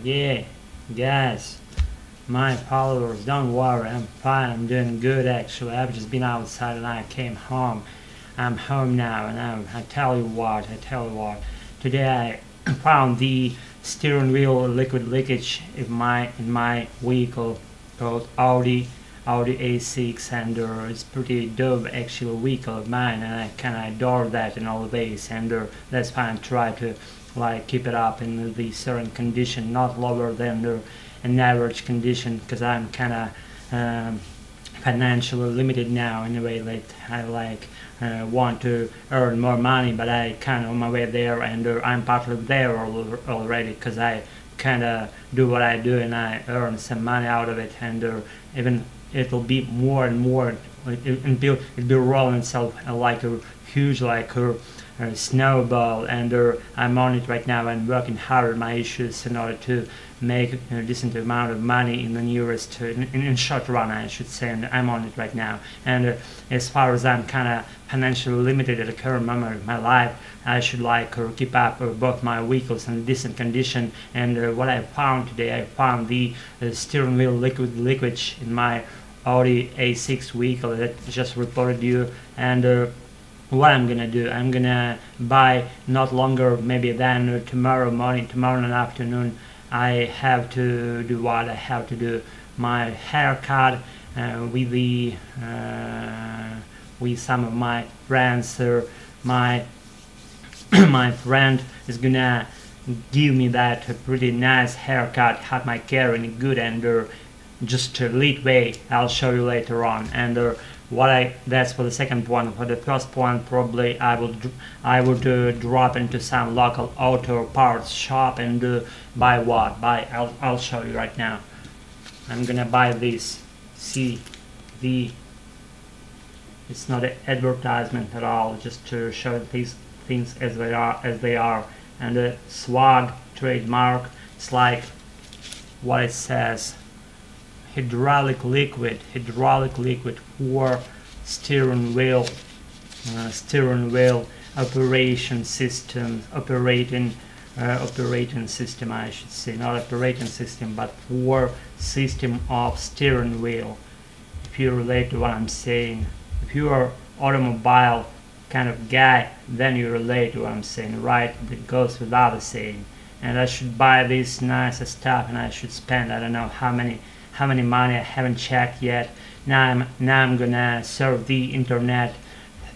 Yeah, guys, my followers, don't worry, I'm fine, I'm doing good actually. I've just been outside and I came home. I'm home now and I tell you what, today I found the steering wheel liquid leakage in my vehicle called Audi A6, and it's pretty dope actual vehicle of mine, and I kind of adore that in all ways, and that's why I try to like keep it up in the certain condition, not lower than an average condition, because I'm kind of financially limited now in a way that I like want to earn more money, but I kind of on my way there, and I'm partly there already, because I kind of do what I do and I earn some money out of it, and even it'll be more and more, it'll be rolling itself like a huge like a snowball, and I'm on it right now and working hard on my issues in order to make a decent amount of money in the nearest in short run, I should say, and I'm on it right now. And as far as I'm kind of financially limited at the current moment of my life, I should like keep up both my vehicles in decent condition. And what I found today, I found the steering wheel liquid leakage in my Audi A6 vehicle that just reported you. And what I'm gonna do, I'm gonna buy not longer maybe than tomorrow morning, tomorrow afternoon. I have to do what I have to do, my haircut with the with some of my friends. My my friend is gonna give me that pretty nice haircut, cut my hair in a good and just a lead way. I'll show you later on. And that's for the second one. For the first one, probably I would drop into some local auto parts shop and buy what? I'll show you right now. I'm gonna buy this. See the. It's not an advertisement at all. Just to show these things as they are. And the swag trademark. It's like what it says. Hydraulic liquid for steering wheel operating system, operating system, I should say, not operating system, but for system of steering wheel. If you relate to what I'm saying, if you are automobile kind of guy, then you relate to what I'm saying, right? It goes without saying. And I should buy this nice stuff, and I should spend, I don't know how many money, I haven't checked yet. Now I'm gonna surf the internet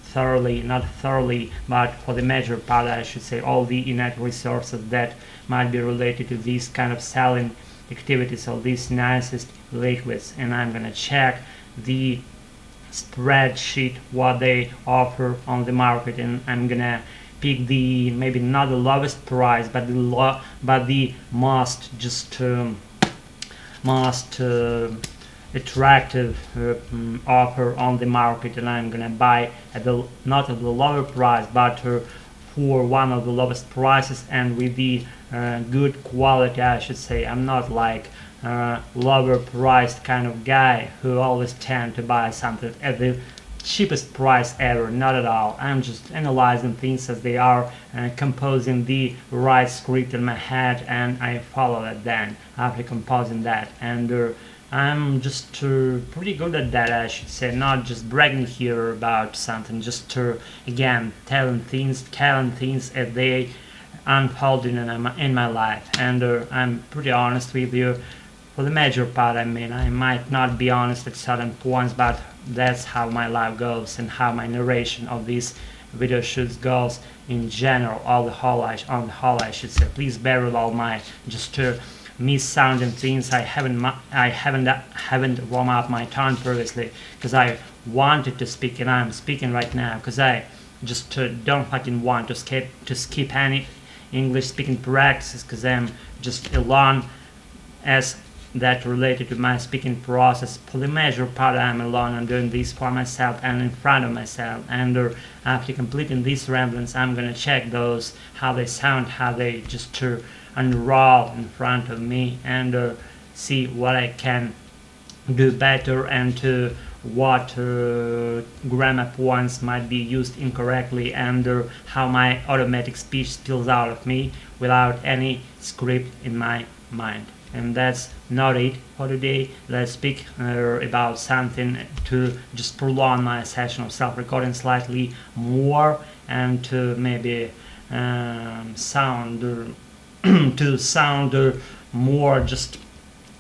thoroughly, not thoroughly, but for the major part, I should say, all the internet resources that might be related to these kind of selling activities of these nicest liquids, and I'm gonna check the spreadsheet what they offer on the market, and I'm gonna pick the maybe not the lowest price, but the most attractive offer on the market, and I'm gonna buy at not at the lower price, but for one of the lowest prices and with the good quality, I should say. I'm not like lower priced kind of guy who always tend to buy something at the cheapest price ever, not at all. I'm just analyzing things as they are, composing the right script in my head, and I follow that then after composing that. And I'm just pretty good at that, I should say, not just bragging here about something, just again telling things as they unfolded in my life. And I'm pretty honest with you for the major part. I mean, I might not be honest at certain points, but that's how my life goes and how my narration of these video shoots goes in general, on the whole I should say. Please bear with all my just mis-sounding things. I haven't warmed up my tongue previously because I wanted to speak, and I'm speaking right now because I just don't fucking want to skip any English speaking practices, because I'm just alone as that related to my speaking process. For the major part, I'm alone. I'm doing this for myself and in front of myself. And after completing these ramblings, I'm gonna check those, how they sound, how they just unroll in front of me, and see what I can do better, and what grammar points might be used incorrectly, and how my automatic speech spills out of me without any script in my mind. And that's not it for today. Let's speak about something to just prolong my session of self-recording slightly more, and to maybe sound to sound more just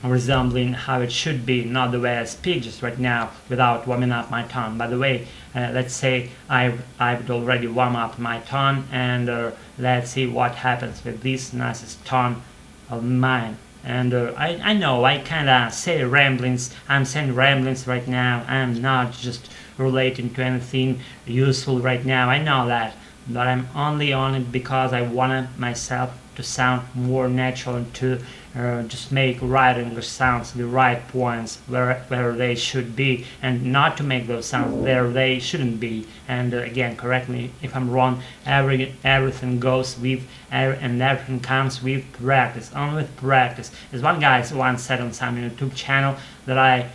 resembling how it should be, not the way I speak just right now without warming up my tongue. By the way, let's say I've already warmed up my tongue, and let's see what happens with this nicest tongue of mine. And I know I kind of say ramblings. I'm saying ramblings right now. I'm not just relating to anything useful right now. I know that, but I'm only on it because I wanted myself to sound more natural and to just make right English sounds, the right points where they should be, and not to make those sounds where they shouldn't be. And again, correct me if I'm wrong. Everything goes with and everything comes with practice. Only with practice. As one guy once said on some YouTube channel that I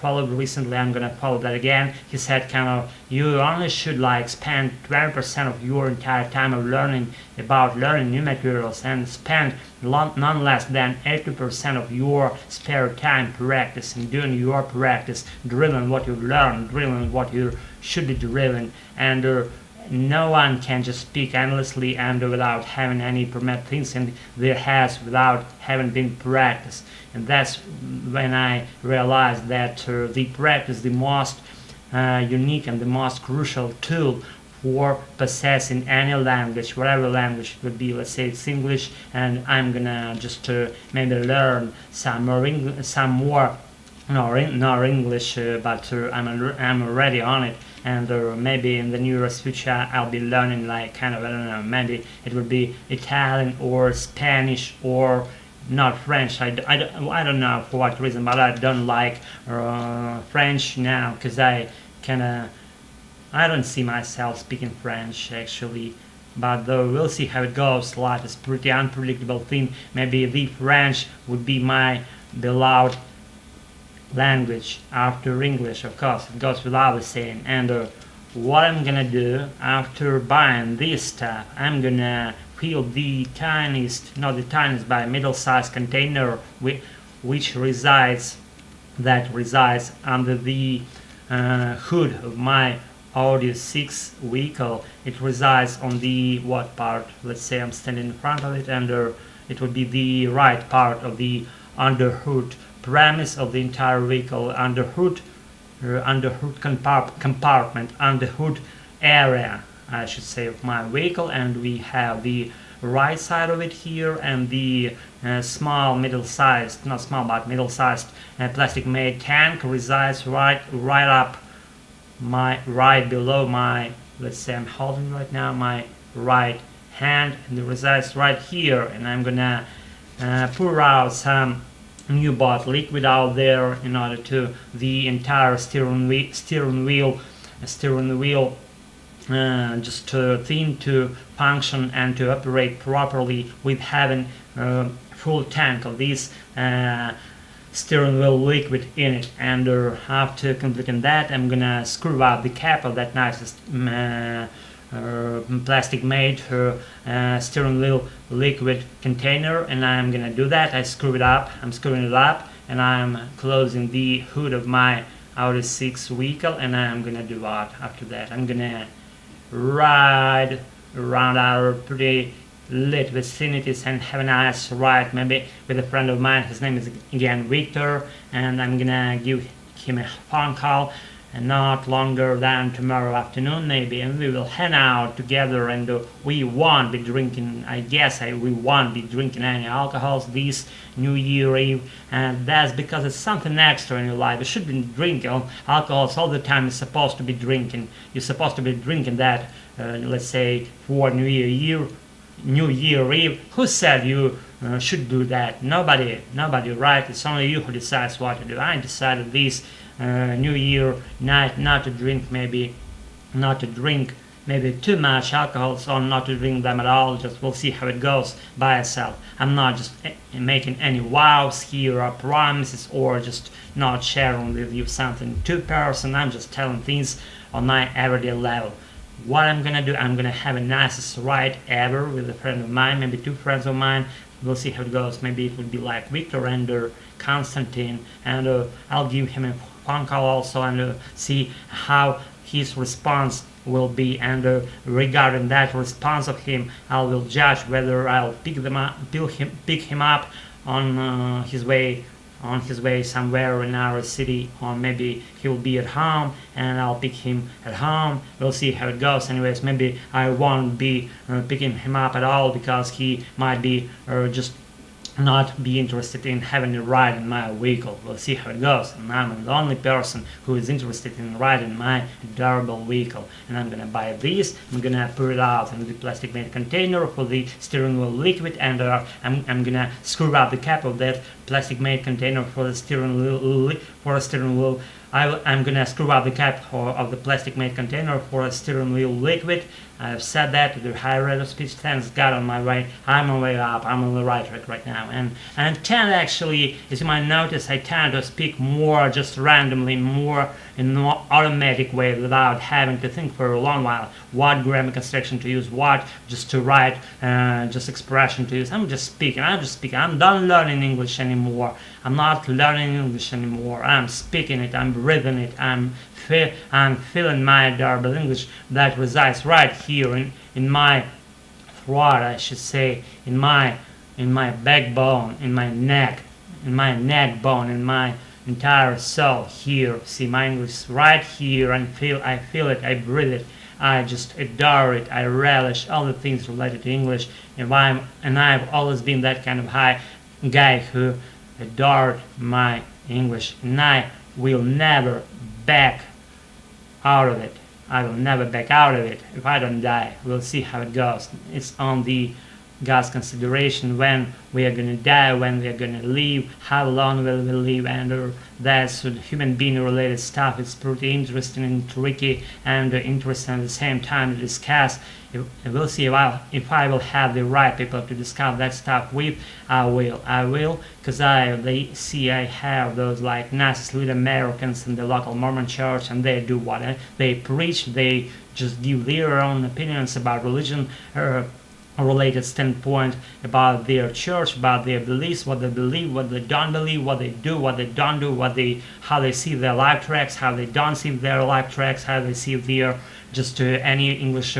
followed recently, I'm gonna follow that again. He said kind of, you only should like spend 20% of your entire time of learning new materials, and spend none less than 80% of your spare time practicing, doing your practice, drilling what you've learned, drilling what you should be drilling. And no one can just speak endlessly and without having any permit things in their heads, without having been practiced. And that's when I realized that the practice, the most unique and the most crucial tool for possessing any language, whatever language it would be. Let's say it's English, and I'm gonna just maybe learn some more not English, but I'm already on it. And maybe in the nearest future I'll be learning like kind of, I don't know, maybe it would be Italian or Spanish or not French. I don't know for what reason, but I don't like French now, because I don't see myself speaking French actually. But we'll see how it goes. Life is pretty unpredictable thing. Maybe the French would be my beloved language after English, of course, it goes without saying. And what I'm gonna do after buying this stuff, I'm gonna fill the tiniest, not the tiniest, but middle-sized container which resides under the hood of my Audi 6 vehicle. It resides on the what part? Let's say I'm standing in front of it, and it would be the right part of the underhood premise of the entire vehicle, underhood compartment, underhood area, I should say, of my vehicle. And we have the right side of it here, and the small, middle-sized, not small but middle-sized plastic-made tank resides right below my, let's say I'm holding right now my right hand, and it resides right here. And I'm gonna pour out some new bought liquid out there in order to the entire steering wheel just thing to function and to operate properly, with having full tank of this steering wheel liquid in it. And after completing that, I'm gonna screw up the cap of that nicest plastic made steering wheel liquid container, and I'm gonna do that. I'm screwing it up, and I'm closing the hood of my Audi 6 vehicle. And I'm gonna do what after that? I'm gonna ride around our pretty lit vicinities and have a nice ride, maybe with a friend of mine. His name is again Victor, and I'm gonna give him a phone call, and not longer than tomorrow afternoon maybe, and we will hang out together. And we won't be drinking, we won't be drinking any alcohols this New Year Eve. And that's because it's something extra in your life. You should be drinking alcohols all the time. You're supposed to be drinking that, let's say, for New Year Eve. Who said you should do that? Nobody, right? It's only you who decides what to do. I decided this New Year night not to drink maybe too much alcohol, or not to drink them at all. Just we'll see how it goes by itself. I'm not just making any vows here or promises, or just not sharing with you something too personal. I'm just telling things on my everyday level. What I'm gonna do, I'm gonna have a nicest ride ever with a friend of mine, maybe two friends of mine. we'll see how it goes. Maybe it would be like Victor and Constantine, and I'll give him a phone call also and see how his response will be, and regarding that response of him, I will judge whether I'll pick him up on his way somewhere in our city, or maybe he'll be at home and I'll pick him at home. We'll see how it goes. Anyways, maybe I won't be picking him up at all, because he might be just not be interested in having a ride in my vehicle. We'll see how it goes. And I'm the only person who is interested in riding my adorable vehicle. And I'm gonna buy this. I'm gonna put it out in the plastic made container for the steering wheel liquid, and I'm gonna screw up the cap of that plastic made container for the steering wheel. I'm gonna screw up the cap of the plastic made container for a steering wheel liquid. I've said that to the high rate of speech. Thanks God, on my way. I'm on my way up. I'm on the right track right now. And I tend, actually, as you might notice, I tend to speak more just randomly, more in an automatic way, without having to think for a long while what grammar construction to use, what just to write, just expression to use. I'm just speaking. I'm done learning English anymore. I'm not learning English anymore. I'm speaking it. I'm breathing it. I'm feeling my adorable English that resides right here in my throat, I should say, in my backbone, in my neck bone, in my entire soul here. See, my English is right here, and I feel it, I breathe it, I just adore it, I relish all the things related to English, and I've always been that kind of high guy who adored my English, and I will never back out of it. I will never back out of it if I don't die. We'll see how it goes. It's on the God's consideration when we are going to die, when we are going to leave, how long will we live, and that's human being related stuff. It's pretty interesting and tricky and interesting at the same time to discuss. We'll see if I will have the right people to discuss that stuff with. I will, because they see I have those like nice little Americans in the local Mormon church, and they do what they preach. They just give their own opinions about religion, related standpoint about their church, about their beliefs, what they believe, what they don't believe, what they do, what they don't do, how they see their life tracks, how they don't see their life tracks, how they see their just any English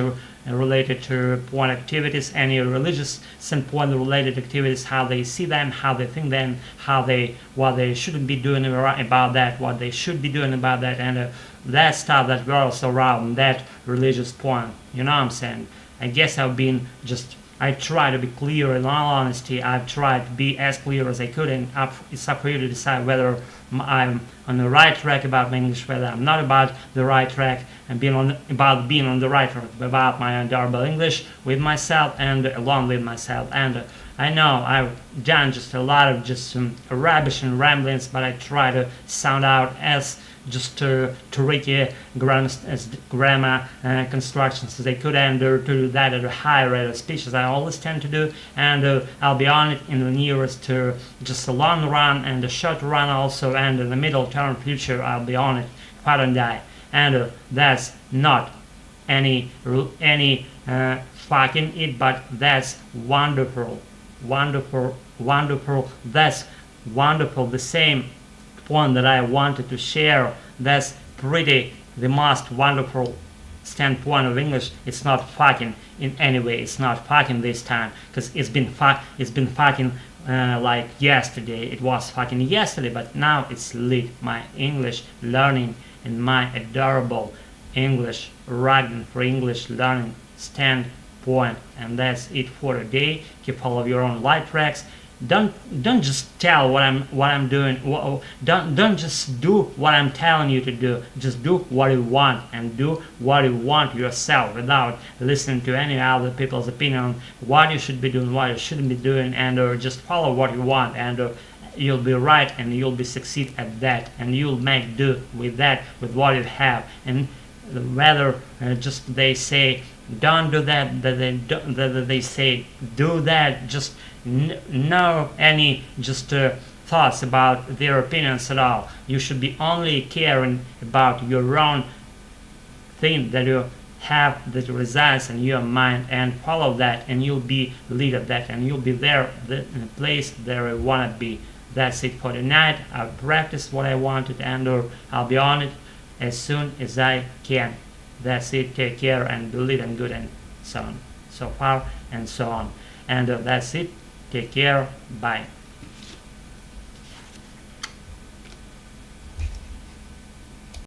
related to point activities, any religious standpoint related activities, how they see them, how they think them, what they shouldn't be doing about that, what they should be doing about that, and that stuff that goes around that religious point. You know what I'm saying? I guess I try to be clear. In all honesty, I've tried to be as clear as I could, and it's up for you to decide whether I'm on the right track about my English, whether I'm not about the right track, and being on the right track about my adorable English with myself and along with myself. And I know I've done just a lot of just some rubbish and ramblings, but I try to sound out as just tricky grammar constructions as they could, and to do that at a high rate of speech as I always tend to do. And I'll be on it in the nearest just a long run and a short run also, and in the middle term future I'll be on it if I don't die. And that's not any fucking it, but that's wonderful. That's wonderful. The same point that I wanted to share. That's pretty the most wonderful standpoint of English. It's not fucking in any way. It's not fucking this time, because it's been fucking like yesterday. It was fucking yesterday, but now it's lit. My English learning and my adorable English writing for English learning standpoint. And that's it for today. Keep all of your own light tracks. Don't just tell what I'm doing. Don't just do what I'm telling you to do. Just do what you want, and do what you want yourself, without listening to any other people's opinion on what you should be doing, what you shouldn't be doing, and just follow what you want, and you'll be right, and you'll be succeed at that, and you'll make do with that, with what you have. And whether just they say don't do that, that they say do that, just no any just thoughts about their opinions at all. You should be only caring about your own thing that you have the results in your mind and follow that, and you'll be lead of that, and you'll be there in the place there you want to be. That's it for tonight. I've practiced what I wanted, and I'll be on it as soon as I can. That's it. Take care and believe in good and so on, so far and so on. And that's it. Take care. Bye.